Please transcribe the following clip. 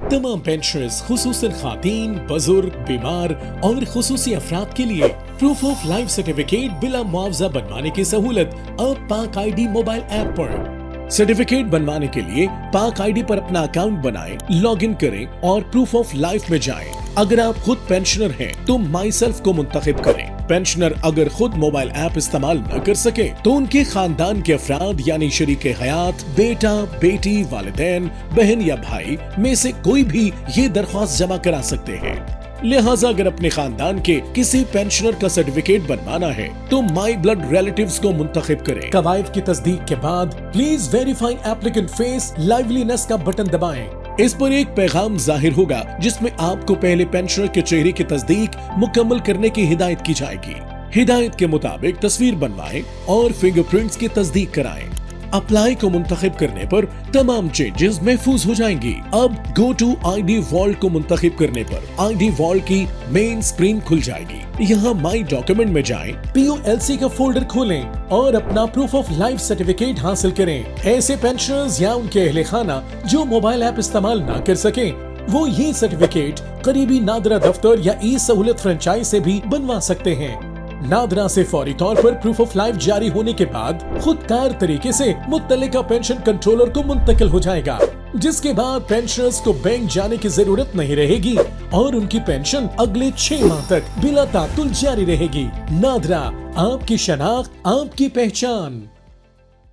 तमाम पेंशनर्स खुसूसन खातीन, बुजुर्ग, बीमार और खुसूसी अफराद के लिए प्रूफ ऑफ लाइफ सर्टिफिकेट बिला मुआवजा बनवाने की सहूलत अब पाक आईडी मोबाइल ऐप पर। सर्टिफिकेट बनवाने के लिए पाक आईडी पर अपना अकाउंट बनाएं, लॉगिन करें और प्रूफ ऑफ लाइफ में जाएं। अगर आप खुद पेंशनर हैं तो माई सेल्फ को मुंतखब करें। पेंशनर अगर खुद मोबाइल ऐप इस्तेमाल न कर सके तो उनके खानदान के अफराद यानी शरीके हयात, बेटा, बेटी, वालिदैन, बहन या भाई में से कोई भी ये दरख्वास्त जमा करा सकते हैं। लिहाजा अगर अपने खानदान के किसी पेंशनर का सर्टिफिकेट बनवाना है तो माई ब्लड रिलेटिव्स को मुंतखब करें। कवायद की तस्दीक के बाद please verify applicant face liveliness का बटन दबाएं। इस पर एक पैगाम जाहिर होगा जिसमें आपको पहले पेंशनर के चेहरे की तस्दीक मुकम्मल करने की हिदायत की जाएगी। हिदायत के मुताबिक तस्वीर बनवाएं और फिंगरप्रिंट्स की तस्दीक कराएं। अप्लाई को मुंतखब करने पर तमाम चेंजेस महफूज हो जाएंगी। अब गो टू आईडी वॉल्ट को मुंतखब करने पर आईडी वॉल्ट की मेन स्क्रीन खुल जाएगी। यहाँ माई डॉक्यूमेंट में जाएं, POLC का फोल्डर खोलें और अपना प्रूफ ऑफ लाइफ सर्टिफिकेट हासिल करें। ऐसे पेंशनर्स या उनके अहले खाना जो मोबाइल ऐप इस्तेमाल न कर सके वो ये सर्टिफिकेट करीबी नादरा दफ्तर या ई सहूलत फ्रेंचाइज से भी बनवा सकते हैं। नादरा से फौरी तौर पर प्रूफ ऑफ लाइफ जारी होने के बाद खुदकार तरीके से मुत्तलिका पेंशन कंट्रोलर को मुंतकिल हो जाएगा, जिसके बाद पेंशनर्स को बैंक जाने की जरूरत नहीं रहेगी और उनकी पेंशन अगले 6 माह तक बिला तातुल जारी रहेगी। नादरा, आपकी शनाख्त, आपकी पहचान।